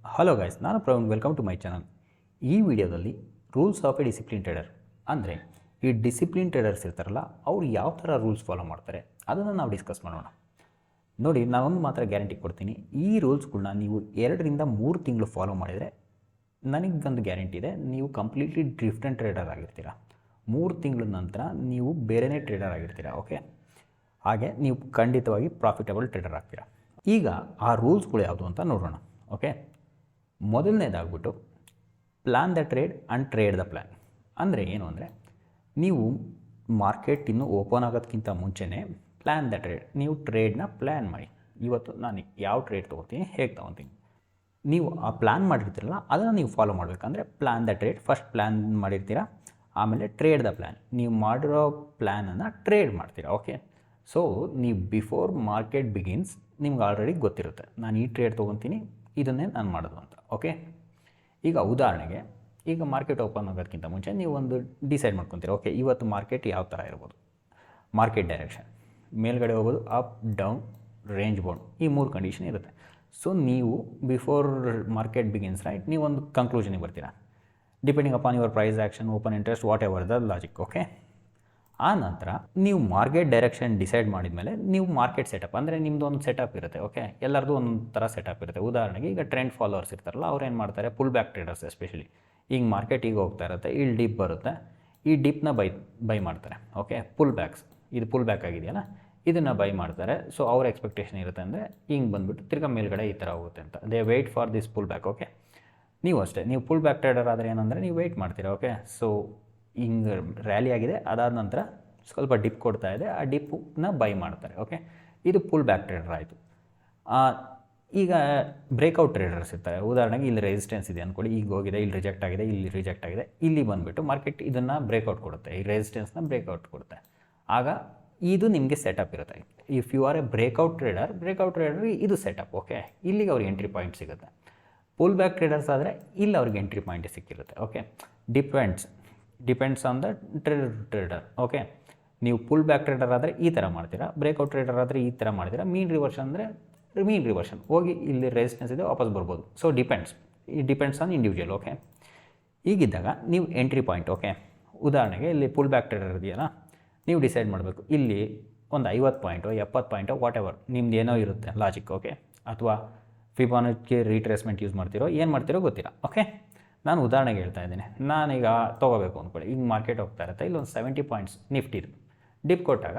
Hello guys, ನಾನು Praveen. Welcome to my channel. ಈ ವಿಡಿಯೋದಲ್ಲಿ rules of a discipline trader ಅಂದರೆ ಈ ಡಿಸಿಪ್ಲಿನ್ ಟ್ರೇಡರ್ಸ್ ಇರ್ತಾರಲ್ಲ, ಅವ್ರು ಯಾವ ಥರ ರೂಲ್ಸ್ ಫಾಲೋ ಮಾಡ್ತಾರೆ ಅದನ್ನು ನಾವು ಡಿಸ್ಕಸ್ ಮಾಡೋಣ. ನೋಡಿ, ನಾನೊಂದು ಮಾತ್ರ ಗ್ಯಾರಂಟಿ ಕೊಡ್ತೀನಿ. ಈ ರೂಲ್ಸ್ಗಳನ್ನ ನೀವು 2 ರಿಂದ 3 ತಿಂಗಳು ಫಾಲೋ ಮಾಡಿದರೆ ನನಗೊಂದು ಗ್ಯಾರಂಟಿ ಇದೆ, ನೀವು ಕಂಪ್ಲೀಟ್ಲಿ ಡಿಫ್ರೆಂಟ್ ಟ್ರೇಡರ್ ಆಗಿರ್ತೀರ. 3 ತಿಂಗಳ ನಂತರ ನೀವು ಬೇರೆಯೇ ಟ್ರೇಡರ್ ಆಗಿರ್ತೀರ. ಓಕೆ, ಹಾಗೆ ನೀವು ಖಂಡಿತವಾಗಿ ಪ್ರಾಫಿಟಬಲ್ ಟ್ರೇಡರ್ ಆಗ್ತೀರಾ. ಈಗ ಆ ರೂಲ್ಸ್ಗಳು ಯಾವುದು ಅಂತ ನೋಡೋಣ. ಓಕೆ, ಮೊದಲನೇದಾಗ್ಬಿಟ್ಟು plan the trade and trade the plan. ಅಂದರೆ ಏನು ಅಂದರೆ, ನೀವು ಮಾರ್ಕೆಟ್ ಇನ್ನೂ ಓಪನ್ ಆಗೋದಕ್ಕಿಂತ ಮುಂಚೆನೇ ಪ್ಲ್ಯಾನ್ ದ ಟ್ರೇಡ್, ನೀವು ಟ್ರೇಡ್ನ ಪ್ಲ್ಯಾನ್ ಮಾಡಿ. ಇವತ್ತು ನಾನು ಯಾವ ಟ್ರೇಡ್ ತೊಗೋತೀನಿ, ಹೇಗೆ ತೊಗೊತೀನಿ, ನೀವು ಆ ಪ್ಲ್ಯಾನ್ ಮಾಡಿರ್ತೀರಲ್ಲ ಅದನ್ನು ನೀವು ಫಾಲೋ ಮಾಡಬೇಕಂದ್ರೆ plan the trade first plan ಮಾಡಿರ್ತೀರ, ಆಮೇಲೆ ಟ್ರೇಡ್ ದ ಪ್ಲ್ಯಾನ್, ನೀವು ಮಾಡಿರೋ ಪ್ಲ್ಯಾನನ್ನು ಟ್ರೇಡ್ ಮಾಡ್ತೀರಾ. ಓಕೆ, ಸೊ ನೀವು ಬಿಫೋರ್ ಮಾರ್ಕೆಟ್ ಬಿಗಿನ್ಸ್ ನಿಮ್ಗೆ ಆಲ್ರೆಡಿ ಗೊತ್ತಿರುತ್ತೆ, ನಾನು ಈ ಟ್ರೇಡ್ ತೊಗೊತೀನಿ, ಇದನ್ನೇ ನಾನು ಮಾಡೋದು ಅಂತ. ಓಕೆ, ಈಗ ಉದಾಹರಣೆಗೆ, ಈಗ ಮಾರ್ಕೆಟ್ ಓಪನ್ ಆಗೋದಕ್ಕಿಂತ ಮುಂಚೆ ನೀವು ಒಂದು ಡಿಸೈಡ್ ಮಾಡ್ಕೊತೀರ. ಓಕೆ, ಇವತ್ತು ಮಾರ್ಕೆಟ್ ಯಾವ ಥರ ಇರ್ಬೋದು, ಮಾರ್ಕೆಟ್ ಡೈರೆಕ್ಷನ್ ಮೇಲ್ಗಡೆ ಹೋಗೋದು, ಅಪ್ ಡೌನ್, ರೇಂಜ್ ಬೌಂಡ್, ಈ 3 ಕಂಡೀಷನ್ ಇರುತ್ತೆ. ಸೊ ನೀವು ಬಿಫೋರ್ ಮಾರ್ಕೆಟ್ ಬಿಗಿನ್ಸ್ ರೈಟ್, ನೀವು ಒಂದು ಕಂಕ್ಲೂಷನಿಗೆ ಬರ್ತೀರಾ, depending upon your price action, open interest, whatever the logic. Okay, ಆ ನಂತರ ನೀವು ಮಾರ್ಕೆಟ್ ಡೈರೆಕ್ಷನ್ ಡಿಸೈಡ್ ಮಾಡಿದ ಮೇಲೆ ನೀವು ಮಾರ್ಕೆಟ್ ಸೆಟಪ್ ಅಂದರೆ ನಿಮ್ಮದು ಒಂದು ಸೆಟಪ್ ಇರುತ್ತೆ. ಓಕೆ, ಎಲ್ಲರದು ಒಂದೊಂದು ಥರ ಸೆಟಪ್ ಇರುತ್ತೆ. ಉದಾಹರಣೆಗೆ ಈಗ ಟ್ರೆಂಡ್ ಫಾಲೋವರ್ಸ್ ಇರ್ತಾರಲ್ಲ, ಅವ್ರು ಏನು ಮಾಡ್ತಾರೆ, ಪುಲ್ ಬ್ಯಾಕ್ ಟ್ರೇಡರ್ಸ್ ಎಸ್ಪೆಷಲಿ, ಈಗ ಮಾರ್ಕೆಟ್ ಈಗ ಹೋಗ್ತಾ ಇರುತ್ತೆ, ಇಲ್ಲಿ ಡಿಪ್ ಬರುತ್ತೆ, ಈ ಡಿಪ್ನ ಬೈ ಮಾಡ್ತಾರೆ. ಓಕೆ, ಪುಲ್ ಬ್ಯಾಕ್ಸ್, ಇದು ಪುಲ್ ಬ್ಯಾಕ್ ಆಗಿದೆಯಲ್ಲ, ಇದನ್ನು ಬೈ ಮಾಡ್ತಾರೆ. ಸೊ ಅವ್ರ ಎಕ್ಸ್ಪೆಕ್ಟೇಷನ್ ಇರುತ್ತೆ ಅಂದರೆ ಹಿಂಗೆ ಬಂದುಬಿಟ್ಟು ತಿರ್ಗಾ ಮೇಲ್ಗಡೆ ಈ ಥರ ಹೋಗುತ್ತೆ ಅಂತ. They wait for this pull back. Okay, ನೀವು ಅಷ್ಟೇ, ನೀವು ಪುಲ್ ಬ್ಯಾಕ್ ಟ್ರೇಡರ್ ಆದರೆ ಏನಂದರೆ ನೀವು ವೆಯ್ಟ್ ಮಾಡ್ತೀರಾ. ಓಕೆ, ಸೊ ಹಿಂಗೆ ರ್ಯಾಲಿ ಆಗಿದೆ, ಅದಾದ ನಂತರ ಸ್ವಲ್ಪ ಡಿಪ್ ಕೊಡ್ತಾ ಇದೆ, ಆ ಡಿಪ್ಪನ್ನ ಬೈ ಮಾಡ್ತಾರೆ. ಓಕೆ, ಇದು ಪುಲ್ ಬ್ಯಾಕ್ ಟ್ರೇಡರ್ ಆಯಿತು. ಈಗ ಬ್ರೇಕೌಟ್ ಟ್ರೇಡರ್ಸ್ ಇರ್ತಾರೆ. ಉದಾಹರಣೆಗೆ ಇಲ್ಲಿ ರೆಸಿಸ್ಟೆನ್ಸ್ ಇದೆ ಅಂದ್ಕೊಳ್ಳಿ, ಈಗ ಹೋಗಿದೆ, ಇಲ್ಲಿ ರಿಜೆಕ್ಟ್ ಆಗಿದೆ, ಇಲ್ಲಿ ರಿಜೆಕ್ಟ್ ಆಗಿದೆ, ಇಲ್ಲಿ ಬಂದುಬಿಟ್ಟು ಮಾರ್ಕೆಟ್ ಇದನ್ನು ಬ್ರೇಕೌಟ್ ಕೊಡುತ್ತೆ, ಈ ರೆಸಿಸ್ಟೆನ್ಸ್ನ ಬ್ರೇಕೌಟ್ ಕೊಡುತ್ತೆ. ಆಗ ಇದು ನಿಮಗೆ ಸೆಟಪ್ ಇರುತ್ತೆ. If you are a breakout trader ಇದು ಸೆಟಪ್. ಓಕೆ, ಇಲ್ಲಿಗೆ ಅವ್ರಿಗೆ ಎಂಟ್ರಿ ಪಾಯಿಂಟ್ ಸಿಗುತ್ತೆ. ಪುಲ್ ಬ್ಯಾಕ್ ಟ್ರೇಡರ್ಸ್ ಆದರೆ ಇಲ್ಲಿ ಅವ್ರಿಗೆ ಎಂಟ್ರಿ ಪಾಯಿಂಟ್ ಸಿಕ್ಕಿರುತ್ತೆ. Okay, depends on the trader. Okay, ನೀವು ಪುಲ್ ಬ್ಯಾಕ್ ಟ್ರೇಡರ್ ಆದರೆ ಈ ಥರ ಮಾಡ್ತೀರಾ, ಬ್ರೇಕೌಟ್ ಟ್ರೇಡರ್ ಆದರೆ ಈ ಥರ ಮಾಡ್ತೀರಾ, ಮೀನ್ ರಿವರ್ಷನ್ ಅಂದರೆ ಮೀನ್ ರಿವರ್ಷನ್ ಹೋಗಿ ಇಲ್ಲಿ ರೆಸಿಸ್ಟೆನ್ಸ್ ಇದೆ ವಾಪಸ್ ಬರ್ಬೋದು. So depends on individual. Okay, ಈಗಿದ್ದಾಗ ನೀವು ಎಂಟ್ರಿ ಪಾಯಿಂಟ್. ಓಕೆ, ಉದಾಹರಣೆಗೆ ಇಲ್ಲಿ ಪುಲ್ ಬ್ಯಾಕ್ ಟ್ರೇಡರ್ ಇದೆಯಲ್ಲ, ನೀವು ಡಿಸೈಡ್ ಮಾಡಬೇಕು, ಇಲ್ಲಿ ಒಂದು 50 ಪಾಯಿಂಟು 70 ಪಾಯಿಂಟು ವಾಟ್ ಎವರ್ ನಿಮ್ದು ಏನೋ ಇರುತ್ತೆ ಲಾಜಿಕ್. ಓಕೆ, ಅಥವಾ ಫಿಬೊನಾಚಿ ರೀಟ್ರೇಸ್ಮೆಂಟ್ ಯೂಸ್ ಮಾಡ್ತಿರೋ ಏನು ಮಾಡ್ತಿರೋ ಗೊತ್ತಿಲ್ಲ. ಓಕೆ, ನಾನು ಉದಾಹರಣೆಗೆ ಹೇಳ್ತಾ ಇದ್ದೀನಿ, ನಾನೀಗ ತೊಗೋಬೇಕು ಅಂದ್ಕೊಳ್ಳಿ, ಈಗ ಮಾರ್ಕೆಟ್ ಹೋಗ್ತಾ ಇರುತ್ತೆ, ಇಲ್ಲೊಂದು 70 ಪಾಯಿಂಟ್ಸ್ ನಿಫ್ಟಿದು ಡಿಪ್ ಕೊಟ್ಟಾಗ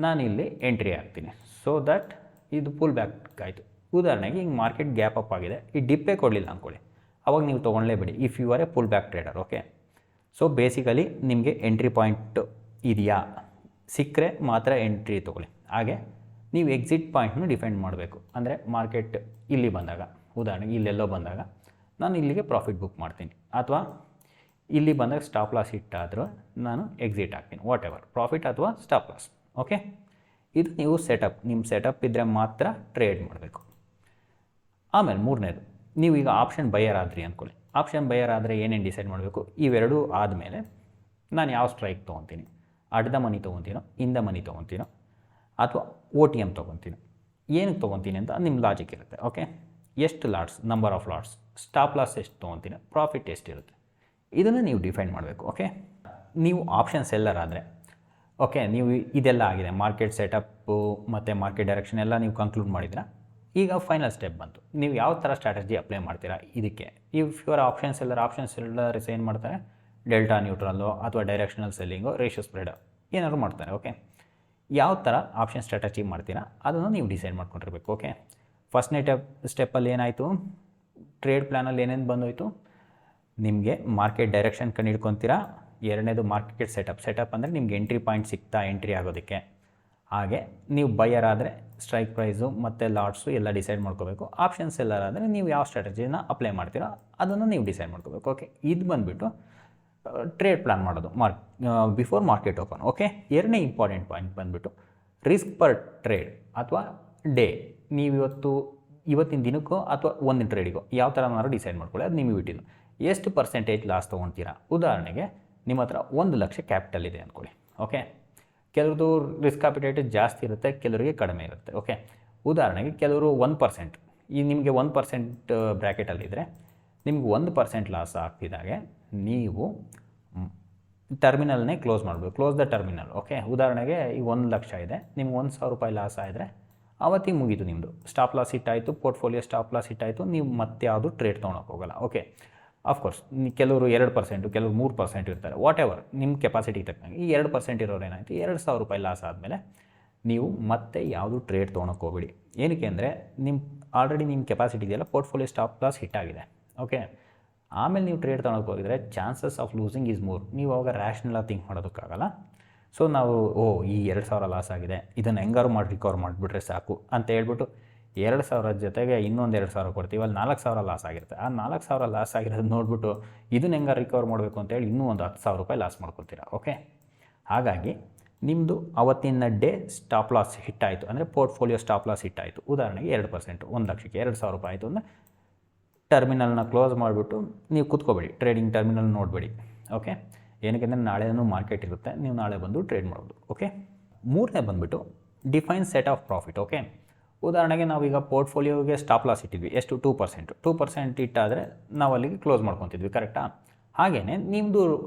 ನಾನು ಇಲ್ಲಿ ಎಂಟ್ರಿ ಆಗ್ತೀನಿ. ಸೊ ದಟ್ ಇದು ಪುಲ್ ಬ್ಯಾಕ್ ಆಯಿತು. ಉದಾಹರಣೆಗೆ ಈಗ ಮಾರ್ಕೆಟ್ ಗ್ಯಾಪ್ ಅಪ್ ಆಗಿದೆ, ಈ ಡಿಪ್ಪೇ ಕೊಡಲಿಲ್ಲ ಅಂದ್ಕೊಳ್ಳಿ, ಅವಾಗ ನೀವು ತೊಗೊಳ್ಳೇಬೇಡಿ if you are a pull back trader. Okay, so basically ನಿಮಗೆ ಎಂಟ್ರಿ ಪಾಯಿಂಟ್ ಇದೆಯಾ, ಸಿಕ್ಕರೆ ಮಾತ್ರ ಎಂಟ್ರಿ ತೊಗೊಳ್ಳಿ. ಹಾಗೆ ನೀವು ಎಕ್ಸಿಟ್ ಪಾಯಿಂಟ್ನು ಡಿಫೈನ್ ಮಾಡಬೇಕು. ಅಂದರೆ ಮಾರ್ಕೆಟ್ ಇಲ್ಲಿ ಬಂದಾಗ, ಉದಾಹರಣೆಗೆ ಇಲ್ಲೆಲ್ಲೋ ಬಂದಾಗ ನಾನು ಇಲ್ಲಿಗೆ ಪ್ರಾಫಿಟ್ ಬುಕ್ ಮಾಡ್ತೀನಿ, ಅಥವಾ ಇಲ್ಲಿ ಬಂದಾಗ ಸ್ಟಾಪ್ ಲಾಸ್ ಇಟ್ಟಾದರೂ ನಾನು ಎಕ್ಸಿಟ್ ಆಗ್ತೀನಿ, ವಾಟ್ ಎವರ್, ಪ್ರಾಫಿಟ್ ಅಥವಾ ಸ್ಟಾಪ್ ಲಾಸ್. ಓಕೆ, ಇದು ನೀವು ನಿಮ್ಮ ಸೆಟಪ್ ಇದ್ದರೆ ಮಾತ್ರ ಟ್ರೇಡ್ ಮಾಡಬೇಕು. ಆಮೇಲೆ 3ನೇದು, ನೀವು ಈಗ ಆಪ್ಷನ್ ಬೈಯರ್ ಆದ್ರಿ ಅಂದ್ಕೊಳ್ಳಿ. ಆಪ್ಷನ್ ಬೈಯರ್ ಆದರೆ ಏನೇನು ಡಿಸೈಡ್ ಮಾಡಬೇಕು, ಇವೆರಡೂ ಆದಮೇಲೆ ನಾನು ಯಾವ ಸ್ಟ್ರೈಕ್ ತೊಗೊತೀನಿ, ಅಡ್ದ ಮನಿ ತೊಗೊತೀನೋ, ಇಂದ ಮನಿ ತೊಗೊತೀನೋ, ಅಥವಾ OTM ತೊಗೊತೀನೋ, ಏನಕ್ಕೆ ತೊಗೊತೀನಿ ಅಂತ ನಿಮ್ಮ ಲಾಜಿಕ್ ಇರುತ್ತೆ. ಓಕೆ, ಎಷ್ಟು lots, number of lots, stop loss ಎಷ್ಟು ತೊಗೊತೀನಿ, ಪ್ರಾಫಿಟ್ ಎಷ್ಟಿರುತ್ತೆ, ಇದನ್ನು ನೀವು ಡಿಫೈನ್ ಮಾಡಬೇಕು. ಓಕೆ, ನೀವು ಆಪ್ಷನ್ ಸೆಲ್ಲರ್ ಆದರೆ, ಓಕೆ, ನೀವು ಇದೆಲ್ಲ ಆಗಿದೆ, ಮಾರ್ಕೆಟ್ ಸೆಟಪ್ಪು ಮತ್ತು ಮಾರ್ಕೆಟ್ ಡೈರೆಕ್ಷನ್ ಎಲ್ಲ ನೀವು ಕನ್ಕ್ಲೂಡ್ ಮಾಡಿದ್ರೆ, ಈಗ ಫೈನಲ್ ಸ್ಟೆಪ್ ಬಂತು, ನೀವು ಯಾವ ಥರ ಸ್ಟ್ರಾಟಜಿ ಅಪ್ಲೈ ಮಾಡ್ತೀರಾ ಇದಕ್ಕೆ. ಇಫ್ ಯುವರ್ ಆಪ್ಷನ್ ಸೆಲ್ಲರ್ಸ್ ಏನು ಮಾಡ್ತಾರೆ, ಡೆಲ್ಟಾ ನ್ಯೂಟ್ರಲ್ಲು ಅಥವಾ ಡೈರೆಕ್ಷನಲ್ ಸೆಲ್ಲಿಂಗು, ರೇಷಿಯೋ ಸ್ಪ್ರೆಡ್ ಏನಾದ್ರು ಮಾಡ್ತಾರೆ. ಓಕೆ, ಯಾವ ಥರ ಆಪ್ಷನ್ ಸ್ಟ್ರಾಟಜಿ ಮಾಡ್ತೀರಾ ಅದನ್ನು ನೀವು ಡಿಸೈಡ್ ಮಾಡ್ಕೊಂಡಿರ್ಬೇಕು. ಓಕೆ, ಫಸ್ಟ್ನೇ ಸ್ಟೆಪ್ಪಲ್ಲಿ ಏನಾಯಿತು, ಟ್ರೇಡ್ ಪ್ಲ್ಯಾನಲ್ಲಿ ಏನೇನು ಬಂದೋಯ್ತು, ನಿಮಗೆ ಮಾರ್ಕೆಟ್ ಡೈರೆಕ್ಷನ್ ಕಂಡು ಹಿಡ್ಕೊತೀರಾ. 2ನೇದು ಮಾರ್ಕೆಟ್ ಸೆಟಪ್ ಅಂದರೆ ನಿಮ್ಗೆ ಎಂಟ್ರಿ ಪಾಯಿಂಟ್ ಸಿಗ್ತಾ ಎಂಟ್ರಿ ಆಗೋದಕ್ಕೆ. ಹಾಗೆ ನೀವು ಬೈಯರ್ ಆದರೆ ಸ್ಟ್ರೈಕ್ ಪ್ರೈಸು ಮತ್ತು ಲಾಟ್ಸು ಎಲ್ಲ ಡಿಸೈಡ್ ಮಾಡ್ಕೋಬೇಕು. ಆಪ್ಷನ್ ಸೆಲ್ಲರ್ ಆದರೆ ನೀವು ಯಾವ ಸ್ಟ್ರಾಟಜಿನ ಅಪ್ಲೈ ಮಾಡ್ತೀರೋ ಅದನ್ನು ನೀವು ಡಿಸೈಡ್ ಮಾಡ್ಕೋಬೇಕು. ಓಕೆ, ಇದು ಬಂದುಬಿಟ್ಟು ಟ್ರೇಡ್ ಪ್ಲಾನ್ ಮಾಡೋದು ಬಿಫೋರ್ ಮಾರ್ಕೆಟ್ ಓಪನ್. ಓಕೆ, 2ನೇ ಇಂಪಾರ್ಟೆಂಟ್ ಪಾಯಿಂಟ್ ಬಂದುಬಿಟ್ಟು ರಿಸ್ಕ್ ಪರ್ ಟ್ರೇಡ್ ಅಥವಾ ಡೇ. ನೀವು ಇವತ್ತಿನ ದಿನಕ್ಕೋ ಅಥವಾ ಒಂದಿನ ಟ್ರೇಡಿಗೋ ಯಾವ ಥರನಾದ್ರು ಡಿಸೈಡ್ ಮಾಡ್ಕೊಳ್ಳಿ, ಅದು ನಿಮಗೆ ಬಿಟ್ಟಿದ್ದು. ಎಷ್ಟು ಪರ್ಸೆಂಟೇಜ್ ಲಾಸ್ ತೊಗೊಳ್ತೀರಾ. ಉದಾಹರಣೆಗೆ ನಿಮ್ಮ ಹತ್ರ 1 ಲಕ್ಷ ಕ್ಯಾಪಿಟಲ್ ಇದೆ ಅಂದ್ಕೊಳ್ಳಿ. ಓಕೆ, ಕೆಲವ್ರದ್ದು ರಿಸ್ಕ್ ಅಪಿಟೈಟ್ ಜಾಸ್ತಿ ಇರುತ್ತೆ, ಕೆಲವರಿಗೆ ಕಡಿಮೆ ಇರುತ್ತೆ. ಓಕೆ, ಉದಾಹರಣೆಗೆ ಕೆಲವರು 1% ಈ ನಿಮಗೆ 1% ಬ್ರ್ಯಾಕೆಟಲ್ಲಿದ್ದರೆ ನಿಮ್ಗೆ 1% ಲಾಸ್ ಆಗ್ತಿದ್ದಾಗೆ ನೀವು ಟರ್ಮಿನಲ್ನೇ ಕ್ಲೋಸ್ ಮಾಡಬೇಕು. Close the terminal. ಓಕೆ, ಉದಾಹರಣೆಗೆ ಈಗ 1 ಲಕ್ಷ ಇದೆ, ನಿಮ್ಗೆ 1,000 ರೂಪಾಯಿ ಲಾಸ್ ಆದರೆ ಅವತ್ತಿಗೆ ಮುಗೀತು ನಿಮ್ಮದು. ಸ್ಟಾಪ್ ಲಾಸ್ ಹಿಟ್ಟಾಯಿತು, ಪೋರ್ಟ್ಫೋಲಿಯೋ ಸ್ಟಾಪ್ ಲಾಸ್ ಹಿಟ್ಟಾಯಿತು, ನೀವು ಮತ್ತೆ ಯಾವುದು ಟ್ರೇಡ್ ತೊಗೊಳಕ್ಕೆ ಹೋಗಲ್ಲ. ಓಕೆ, ಆಫ್ಕೋರ್ಸ್ ಕೆಲವರು 2%, ಕೆಲವರು 3% ಇರ್ತಾರೆ. ವಾಟ್ ಎವರ್ ನಿಮ್ಮ ಕೆಪಾಸಿಟಿಗೆ ತಕ್ಕಂಗೆ. ಈ 2% ಇರೋರು ಏನಾಯಿತು, 2,000 ರೂಪಾಯಿ ಲಾಸ್ ಆದಮೇಲೆ ನೀವು ಮತ್ತೆ ಯಾವುದು ಟ್ರೇಡ್ ತೊಗೊಳಕ್ಕೆ ಹೋಗಬೇಡಿ. ಏನಕ್ಕೆ ಅಂದರೆ ಆಲ್ರೆಡಿ ನಿಮ್ಮ ಕೆಪಾಸಿಟಿ ಇದೆಯಲ್ಲ, ಪೋರ್ಟ್ಫೋಲಿಯೋ ಸ್ಟಾಪ್ ಲಾಸ್ ಹಿಟ್ಟಾಗಿದೆ. ಓಕೆ, ಆಮೇಲೆ ನೀವು ಟ್ರೇಡ್ ತೊಗೊಳಕ್ಕೆ ಹೋಗಿದ್ರೆ chances of losing is more. ನೀವು ಅವಾಗ ರ್ಯಾಷನಲಾಗಿ ಥಿಂಕ್ ಮಾಡೋದಕ್ಕಾಗಲ್ಲ. ಸೊ ನಾವು ಈ 2,000 ಲಾಸ್ ಆಗಿದೆ, ಇದನ್ನು ಹೆಂಗಾರು ಮಾಡಿ ರಿಕವರ್ ಮಾಡಿಬಿಟ್ರೆ ಸಾಕು ಅಂತ ಹೇಳ್ಬಿಟ್ಟು 2,000 ಜೊತೆಗೆ ಇನ್ನೊಂದು 2,000 ಕೊಡ್ತೀವಿ, ಅಲ್ಲಿ 4,000 ಲಾಸ್ ಆಗಿರುತ್ತೆ. ಆ 4,000 ಲಾಸ್ ಆಗಿರೋದು ನೋಡಿಬಿಟ್ಟು ಇದನ್ನು ಹೆಂಗಾರು ರಿಕವರ್ ಮಾಡಬೇಕು ಅಂತೇಳಿ ಇನ್ನೂ ಒಂದು 10,000 ರೂಪಾಯಿ ಲಾಸ್ ಮಾಡ್ಕೊತೀರಾ. ಓಕೆ, ಹಾಗಾಗಿ ನಿಮ್ಮದು ಅವತ್ತಿನ ಡೇ ಸ್ಟಾಪ್ ಲಾಸ್ ಹಿಟ್ಟಾಯಿತು ಅಂದರೆ ಪೋರ್ಟ್ಫೋಲಿಯೋ ಸ್ಟಾಪ್ ಲಾಸ್ ಹಿಟ್ಟಾಯಿತು. ಉದಾಹರಣೆಗೆ 2%, 1 ಲಕ್ಷಕ್ಕೆ 2,000 ರೂಪಾಯಿ ಆಯಿತು ಅಂದರೆ ಟರ್ಮಿನಲ್ನ ಕ್ಲೋಸ್ ಮಾಡಿಬಿಟ್ಟು ನೀವು ಕೂತ್ಕೋಬೇಡಿ, ಟ್ರೇಡಿಂಗ್ ಟರ್ಮಿನಲ್ ನೋಡಬೇಡಿ. ಓಕೆ, ಏನಕ್ಕೆ ನಾಳೆನೂ ಮಾರ್ಕೆಟ್ ಇರುತ್ತೆ, ನೀವು ನಾಳೆ ಬಂದು ಟ್ರೇಡ್ ಮಾಡೋದು. ಓಕೆ, ಮೂರನೇ ಬಂದುಬಿಟ್ಟು define set of profit. Okay, ಉದಾಹರಣೆಗೆ ನಾವೀಗ ಪೋರ್ಟ್ಫೋಲಿಯೋಗೆ ಸ್ಟಾಪ್ ಲಾಸ್ ಇಟ್ಟಿದ್ವಿ, ಎಷ್ಟು 2% ಇಟ್ಟಾದರೆ ನಾವು ಅಲ್ಲಿಗೆ ಕ್ಲೋಸ್ ಮಾಡ್ಕೊತಿದ್ವಿ, ಕರೆಕ್ಟಾ? ಹಾಗೆಯೇ ನಿಮ್ಮದು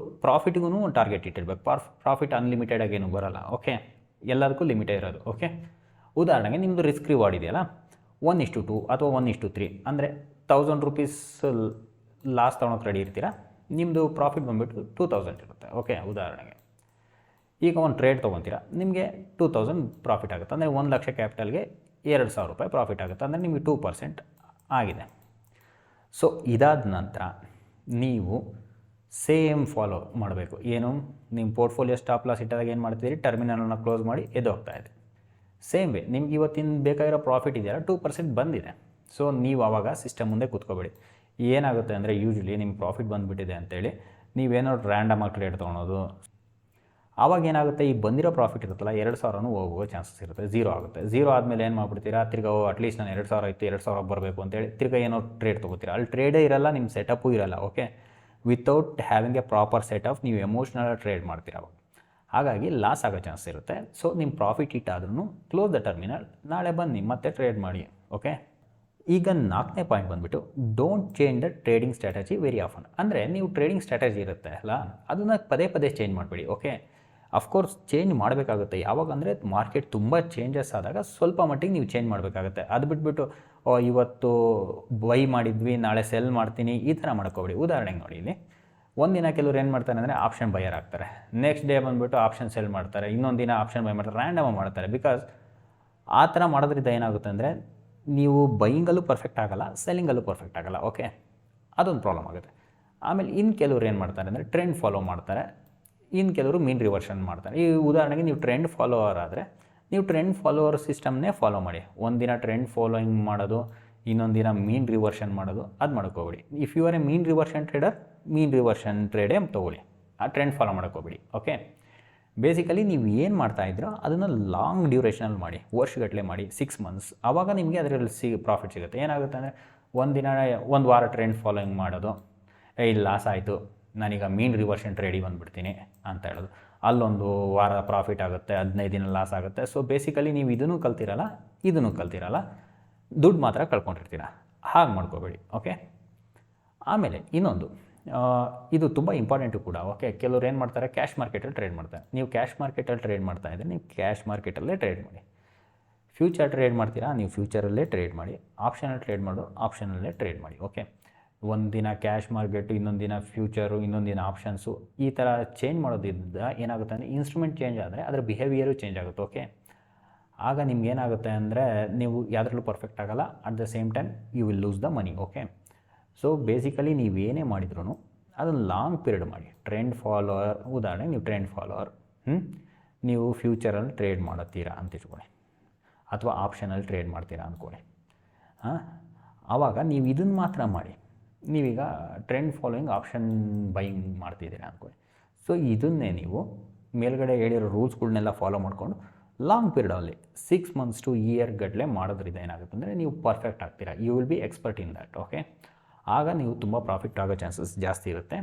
ಪ್ರಾಫಿಟ್ಗೂ ಒಂದು ಟಾರ್ಗೆಟ್ ಇಟ್ಟಿರ್ಬೇಕು. ಪ್ರಾಫಿಟ್ ಅನ್ಲಿಮಿಟೆಡ್ ಆಗೇನು ಬರೋಲ್ಲ. ಓಕೆ, ಎಲ್ಲದಕ್ಕೂ ಲಿಮಿಟೇ ಇರೋದು. ಓಕೆ, ಉದಾಹರಣೆಗೆ ನಿಮ್ಮದು ರಿಸ್ಕ್ ರಿವಾರ್ಡ್ ಇದೆಯಲ್ಲ 1:2 ಅಥವಾ 1:3 ಅಂದರೆ 1,000 ರೂಪೀಸ್ ಲಾಸ್ ತೊಗೊಳಕ್ಕೆ ರೆಡಿ ಇರ್ತೀರಾ, ನಿಮ್ಮದು ಪ್ರಾಫಿಟ್ ಬಂದುಬಿಟ್ಟು 2,000 ಇರುತ್ತೆ. ಓಕೆ, ಉದಾಹರಣೆಗೆ ಈಗ ಒಂದು ಟ್ರೇಡ್ ತೊಗೊತೀರಾ, ನಿಮಗೆ 2,000 ಪ್ರಾಫಿಟ್ ಆಗುತ್ತೆ. ಅಂದರೆ 1 ಲಕ್ಷ ಕ್ಯಾಪಿಟಲ್ಗೆ 2,000 ರೂಪಾಯಿ ಪ್ರಾಫಿಟ್ ಆಗುತ್ತೆ. ಅಂದರೆ ನಿಮಗೆ 2% ಆಗಿದೆ. ಸೊ ಇದಾದ ನಂತರ ನೀವು ಸೇಮ್ ಫಾಲೋ ಮಾಡಬೇಕು. ಏನು, ನಿಮ್ಮ ಪೋರ್ಟ್ಫೋಲಿಯೋ ಸ್ಟಾಪ್ ಲಾಸ್ ಇಟ್ಟಾಗ ಏನು ಮಾಡ್ತೀರಿ, ಟರ್ಮಿನಲ್ನ ಕ್ಲೋಸ್ ಮಾಡಿ ಎದ್ದೋಗ್ತಾ ಇದೆ. ಸೇಮ್ ವೇ ನಿಮ್ಗೆ ಇವತ್ತಿನ ಬೇಕಾಗಿರೋ ಪ್ರಾಫಿಟ್ ಇದೆಯಲ್ಲ 2% ಬಂದಿದೆ. ಸೊ ನೀವು ಆವಾಗ ಸಿಸ್ಟಮ್ ಮುಂದೆ ಕೂತ್ಕೋಬೇಡಿ. ಏನಾಗುತ್ತೆ ಅಂದರೆ ಯೂಶ್ವಲಿ ನಿಮ್ಗೆ ಪ್ರಾಫಿಟ್ ಬಂದುಬಿಟ್ಟಿದೆ ಅಂತೇಳಿ ನೀವೇನೋ ರ್ಯಾಂಡಮಾಗಿ ಟ್ರೇಡ್ ತೊಗೊಳೋದು. ಆವಾಗ ಏನಾಗುತ್ತೆ, ಈ ಬಂದಿರೋ ಪ್ರಾಫಿಟ್ ಇರುತ್ತಲ್ಲ 2,000 ಹೋಗೋ ಚಾನ್ಸಸ್ ಇರುತ್ತೆ, 0 ಆಗುತ್ತೆ. 0 ಆದಮೇಲೆ ಏನು ಮಾಡ್ಬಿಡ್ತೀರಾ, ತಿರ್ಗಾ ಅಟ್ಲೀಸ್ಟ್ ನಾನು 2,000 ಇತ್ತು 2,000 ಬರಬೇಕು ಅಂತೇಳಿ ತಿರ್ಗಾ ಏನೋ ಟ್ರೇಡ್ ತೊಗೋತೀರಾ. ಅಲ್ಲಿ ಟ್ರೇಡೇ ಇರಲ್ಲ, ನಿಮ್ಮ ಸೆಟಪ್ಪು ಇರಲ್ಲ. Okay, without having A proper setup ನೀವು ಎಮೋಷ್ನಲ್ ಟ್ರೇಡ್ ಮಾಡ್ತೀರಾ. ಹಾಗಾಗಿ ಲಾಸ್ ಆಗೋ ಚಾನ್ಸ್ ಇರುತ್ತೆ. ಸೊ ನಿಮ್ಮ ಪ್ರಾಫಿಟ್ ಹಿಟ್ ಆದ್ರೂ ಕ್ಲೋಸ್ ದ ಟರ್ಮಿನಲ್, ನಾಳೆ ಬನ್ನಿ ಮತ್ತೆ ಟ್ರೇಡ್ ಮಾಡಿ. ಓಕೆ, ಈಗ 4ನೇ ಪಾಯಿಂಟ್ ಬಂದುಬಿಟ್ಟು don't change the trading strategy very often. ಅಂದರೆ ನೀವು ಟ್ರೇಡಿಂಗ್ ಸ್ಟ್ರಾಟಜಿ ಇರುತ್ತೆ ಅಲ್ಲ, ಅದನ್ನು ಪದೇ ಚೇಂಜ್ ಮಾಡಬೇಡಿ. ಓಕೆ, ಅಫ್ಕೋರ್ಸ್ ಚೇಂಜ್ ಮಾಡಬೇಕಾಗುತ್ತೆ. ಯಾವಾಗ ಅಂದರೆ ಮಾರ್ಕೆಟ್ ತುಂಬ ಚೇಂಜಸ್ ಆದಾಗ ಸ್ವಲ್ಪ ಮಟ್ಟಿಗೆ ನೀವು ಚೇಂಜ್ ಮಾಡಬೇಕಾಗುತ್ತೆ. ಅದು ಬಿಟ್ಬಿಟ್ಟು ಇವತ್ತು ಬೈ ಮಾಡಿದ್ವಿ ನಾಳೆ ಸೆಲ್ ಮಾಡ್ತೀನಿ ಈ ಥರ ಮಾಡ್ಕೋಬೇಡಿ. ಉದಾಹರಣೆಗೆ ನೋಡಿ, ಇಲ್ಲಿ ಒಂದಿನ ಕೆಲವ್ರು ಏನು ಮಾಡ್ತಾರೆ ಅಂದರೆ ಆಪ್ಷನ್ ಬೈಯರ್ ಆಗ್ತಾರೆ, ನೆಕ್ಸ್ಟ್ ಡೇ ಬಂದುಬಿಟ್ಟು ಆಪ್ಷನ್ ಸೆಲ್ ಮಾಡ್ತಾರೆ, ಇನ್ನೊಂದು ದಿನ ಆಪ್ಷನ್ ಬೈ ಮಾಡ್ತಾರೆ, ರ್ಯಾಂಡಮ್ ಮಾಡ್ತಾರೆ. ಬಿಕಾಸ್ ಆ ಥರ ಮಾಡೋದ್ರಿಂದ ಏನಾಗುತ್ತೆ ಅಂದರೆ ನೀವು ಬೈಯಿಂಗಲ್ಲೂ ಪರ್ಫೆಕ್ಟ್ ಆಗೋಲ್ಲ, ಸೆಲ್ಲಿಂಗಲ್ಲೂ ಪರ್ಫೆಕ್ಟ್ ಆಗೋಲ್ಲ. ಓಕೆ, ಅದೊಂದು ಪ್ರಾಬ್ಲಮ್ ಆಗುತ್ತೆ. ಆಮೇಲೆ ಇನ್ನು ಕೆಲವ್ರು ಏನು ಮಾಡ್ತಾರೆ ಅಂದರೆ ಟ್ರೆಂಡ್ ಫಾಲೋ ಮಾಡ್ತಾರೆ, ಇನ್ನು ಕೆಲವರು ಮೀನ್ ರಿವರ್ಷನ್ ಮಾಡ್ತಾರೆ. ಈ ಉದಾಹರಣೆಗೆ ನೀವು ಟ್ರೆಂಡ್ ಫಾಲೋವರ್ ಆದರೆ ನೀವು ಟ್ರೆಂಡ್ ಫಾಲೋವರ್ ಸಿಸ್ಟಮ್ನೇ ಫಾಲೋ ಮಾಡಿ. ಒಂದಿನ ಟ್ರೆಂಡ್ ಫಾಲೋಯಿಂಗ್ ಮಾಡೋದು, ಇನ್ನೊಂದು ದಿನ ಮೀನ್ ರಿವರ್ಷನ್ ಮಾಡೋದು, ಅದು ಮಾಡ್ಕೋಬೇಡಿ. If you are a mean reversion trader, mean reversion ಟ್ರೇಡೇ ತೊಗೊಳ್ಳಿ, ಆ ಟ್ರೆಂಡ್ ಫಾಲೋ ಮಾಡ್ಕೋಬೇಡಿ. ಓಕೆ, ಬೇಸಿಕಲಿ ನೀವು ಏನು ಮಾಡ್ತಾಯಿದ್ರೋ ಅದನ್ನು ಲಾಂಗ್ ಡ್ಯೂರೇಷನಲ್ಲಿ ಮಾಡಿ, ವರ್ಷಗಟ್ಟಲೆ ಮಾಡಿ, 6 ಮಂತ್ಸ್. ಆವಾಗ ನಿಮಗೆ ಅದರಲ್ಲಿ ಪ್ರಾಫಿಟ್ ಸಿಗುತ್ತೆ. ಏನಾಗುತ್ತೆ ಅಂದರೆ ಒಂದು ವಾರ ಟ್ರೆಂಡ್ ಫಾಲೋಯಿಂಗ್ ಮಾಡೋದು, ಇಲ್ಲಿ ಲಾಸ್ ಆಯಿತು ನಾನೀಗ ಮೀನ್ ರಿವರ್ಷನ್ ಟ್ರೇಡಿಗೆ ಬಂದುಬಿಡ್ತೀನಿ ಅಂತ ಹೇಳೋದು, ಅಲ್ಲೊಂದು ವಾರ ಪ್ರಾಫಿಟ್ ಆಗುತ್ತೆ, 15 ದಿನ ಲಾಸ್ ಆಗುತ್ತೆ. ಸೊ ಬೇಸಿಕಲಿ ನೀವು ಇದನ್ನು ಕಲ್ತಿರಲ್ಲ, ದುಡ್ಡು ಮಾತ್ರ ಕಳ್ಕೊಂಡಿರ್ತೀರ. ಹಾಗೆ ಮಾಡ್ಕೋಬೇಡಿ. ಓಕೆ, ಆಮೇಲೆ ಇನ್ನೊಂದು ಇದು ತುಂಬ ಇಂಪಾರ್ಟೆಂಟು ಕೂಡ. ಓಕೆ, ಕೆಲವ್ರು ಏನು ಮಾಡ್ತಾರೆ, ಕ್ಯಾಶ್ ಮಾರ್ಕೆಟಲ್ಲಿ ಟ್ರೇಡ್ ಮಾಡ್ತಾರೆ. ನೀವು ಕ್ಯಾಶ್ ಮಾರ್ಕೆಟಲ್ಲಿ ಟ್ರೇಡ್ ಮಾಡ್ತಾ ಇದ್ದರೆ ನೀವು ಕ್ಯಾಶ್ ಮಾರ್ಕೆಟಲ್ಲೇ ಟ್ರೇಡ್ ಮಾಡಿ. ಫ್ಯೂಚರ್ ಟ್ರೇಡ್ ಮಾಡ್ತೀರಾ, ನೀವು ಫ್ಯೂಚರಲ್ಲೇ ಟ್ರೇಡ್ ಮಾಡಿ. ಆಪ್ಷನಲ್ಲಿ ಟ್ರೇಡ್ ಮಾಡೋ ಆಪ್ಷನಲ್ಲೇ ಟ್ರೇಡ್ ಮಾಡಿ. ಓಕೆ, ಒಂದು ದಿನ ಕ್ಯಾಶ್ ಮಾರ್ಕೆಟು, ಇನ್ನೊಂದು ದಿನ ಫ್ಯೂಚರು, ಇನ್ನೊಂದು ದಿನ ಆಪ್ಷನ್ಸು, ಈ ಥರ ಚೇಂಜ್ ಮಾಡೋದ್ರಿಂದ ಏನಾಗುತ್ತೆ ಅಂದರೆ ಇನ್ಸ್ಟ್ರೂಮೆಂಟ್ ಚೇಂಜ್ ಆದರೆ ಅದರ ಬಿಹೇವಿಯರು ಚೇಂಜ್ ಆಗುತ್ತೆ. ಓಕೆ, ಆಗ ನಿಮ್ಗೆ ಏನಾಗುತ್ತೆ ಅಂದರೆ ನೀವು ಯಾವುದ್ರಲ್ಲೂ ಪರ್ಫೆಕ್ಟ್ ಆಗೋಲ್ಲ, at the same time you will lose the money. Okay, so basically ನೀವೇನೇ ಮಾಡಿದ್ರೂ ಅದನ್ನು ಲಾಂಗ್ ಪೀರಿಯಡ್ ಮಾಡಿ. ಟ್ರೆಂಡ್ ಫಾಲೋವರ್, ಉದಾಹರಣೆ ನೀವು ಟ್ರೆಂಡ್ ಫಾಲೋವರ್, ನೀವು ಫ್ಯೂಚರಲ್ಲಿ ಟ್ರೇಡ್ ಮಾಡುತ್ತೀರಾ ಅಂತ ಇಟ್ಕೊಳ್ಳಿ, ಅಥವಾ ಆಪ್ಷನಲ್ಲಿ ಟ್ರೇಡ್ ಮಾಡ್ತೀರಾ ಅಂದ್ಕೊಳ್ಳಿ. ಆವಾಗ ನೀವು ಇದನ್ನು ಮಾತ್ರ ಮಾಡಿ. ನೀವೀಗ ಟ್ರೆಂಡ್ ಫಾಲೋಯಿಂಗ್ ಆಪ್ಷನ್ ಬೈಯಿಂಗ್ ಮಾಡ್ತಿದ್ದೀರಾ ಅಂದ್ಕೊಳ್ಳಿ. ಸೊ ಇದನ್ನೇ ನೀವು ಮೇಲ್ಗಡೆ ಹೇಳಿರೋ ರೂಲ್ಸ್ಗಳನ್ನೆಲ್ಲ ಫಾಲೋ ಮಾಡಿಕೊಂಡು ಲಾಂಗ್ ಪೀರಿಯಡಲ್ಲಿ 6 ಮಂತ್ಸ್ ಟು ಇಯರ್ ಗಟ್ಟಲೆ ಮಾಡೋದ್ರಿಂದ ಏನಾಗುತ್ತೆ ಅಂದರೆ ನೀವು ಪರ್ಫೆಕ್ಟ್ ಆಗ್ತೀರಾ. You will be expert in that. Okay, ಆಗ ನೀವು ತುಂಬ ಪ್ರಾಫಿಟ್ ಆಗೋ ಚಾನ್ಸಸ್ ಜಾಸ್ತಿ ಇರುತ್ತೆ.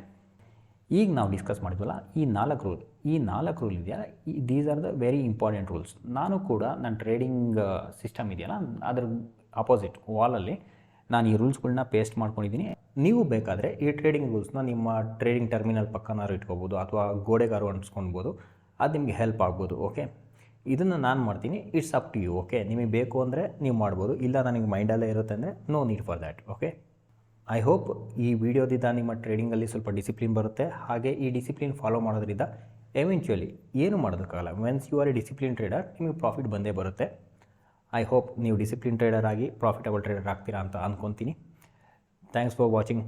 ಈಗ ನಾವು ಡಿಸ್ಕಸ್ ಮಾಡಿದ್ವಲ್ಲ ಈ 4 ರೂಲ್ ಇದೆಯಲ್ಲ, these are the very important rules. ನಾನು ಕೂಡ ನನ್ನ ಟ್ರೇಡಿಂಗ್ ಸಿಸ್ಟಮ್ ಇದೆಯಲ್ಲ ಆಪೋಸಿಟ್ ವಾಲಲ್ಲಿ ನಾನು ಈ ರೂಲ್ಸ್ಗಳನ್ನ ಪೇಸ್ಟ್ ಮಾಡ್ಕೊಂಡಿದ್ದೀನಿ. ನೀವು ಬೇಕಾದರೆ ಈ ಟ್ರೇಡಿಂಗ್ ರೂಲ್ಸ್ನ ನಿಮ್ಮ ಟ್ರೇಡಿಂಗ್ ಟರ್ಮಿನಲ್ ಪಕ್ಕನಾರು ಇಟ್ಕೋಬೋದು ಅಥವಾ ಗೋಡೆಗಾರು ಅಂಟಿಸ್ಕೊಳ್ಬೋದು. ಅದು ನಿಮಗೆ ಹೆಲ್ಪ್ ಆಗ್ಬೋದು. ಓಕೆ, ಇದನ್ನು ನಾನು ಮಾಡ್ತೀನಿ. It's up to you. Okay, ನಿಮಗೆ ಬೇಕು ಅಂದರೆ ನೀವು ಮಾಡ್ಬೋದು, ಇಲ್ಲ ನನಗೆ ಮೈಂಡಲ್ಲೇ ಇರುತ್ತೆ ಅಂದರೆ no need for that. Okay, I hope ಈ ವಿಡಿಯೋದಿಂದ ನಿಮ್ಮ ಟ್ರೇಡಿಂಗಲ್ಲಿ ಸ್ವಲ್ಪ ಡಿಸಿಪ್ಲಿನ್ ಬರುತ್ತೆ. ಹಾಗೆ ಈ ಡಿಸಿಪ್ಲಿನ್ ಫಾಲೋ ಮಾಡೋದ್ರಿಂದ ಎವೆಂಚುಯಲಿ ಏನು ಮಾಡೋದಕ್ಕಾಗಲ್ಲ. Once you are a discipline trader ನಿಮಗೆ ಪ್ರಾಫಿಟ್ ಬಂದೇ ಬರುತ್ತೆ. ಐ ಹೋಪ್ ನೀವು ಡಿಸಿಪ್ಲಿನ್ ಟ್ರೇಡರ್ ಆಗಿ ಪ್ರಾಫಿಟಬಲ್ ಟ್ರೇಡರ್ ಆಗ್ತೀರಾ ಅಂತ ಅಂದ್ಕೊತೀನಿ. Thanks for watching.